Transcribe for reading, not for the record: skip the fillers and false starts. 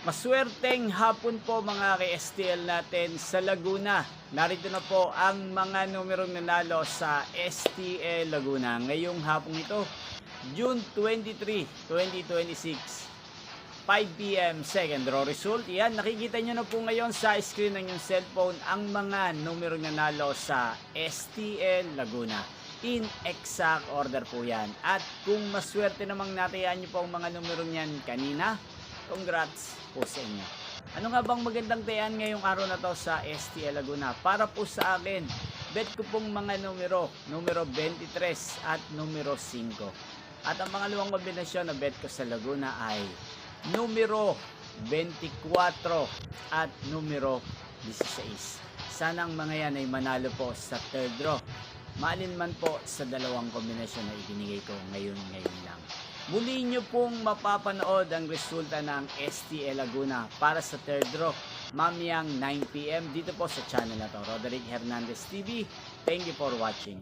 Maswerteng hapon po mga ka-STL natin sa Laguna. Narito na po ang mga numerong nanalo sa STL Laguna. Ngayong hapong ito, June 23, 2026, 5 p.m. second draw result. Yan, nakikita nyo na po ngayon sa screen ng inyong cellphone ang mga numerong nanalo sa STL Laguna. In exact order po yan. At kung maswerte namang natayaan nyo po ang mga numerong yan kanina, congrats po sa inyo. Ano nga bang magandang tayan ngayong araw na to sa STL Laguna? Para po sa akin, bet ko pong mga numero 23 at numero 5. At ang pangalawang kombinasyon na bet ko sa Laguna ay numero 24 at numero 16. Sana ang mga yan ay manalo po sa third draw. Maalin man po sa dalawang kombinasyon na ibinigay ko ngayon lang. Muli nyo pong mapapanood ang resulta ng STL Laguna para sa third draw mamayang 9 p.m. dito po sa channel na to, Roderick Hernandez TV. Thank you for watching.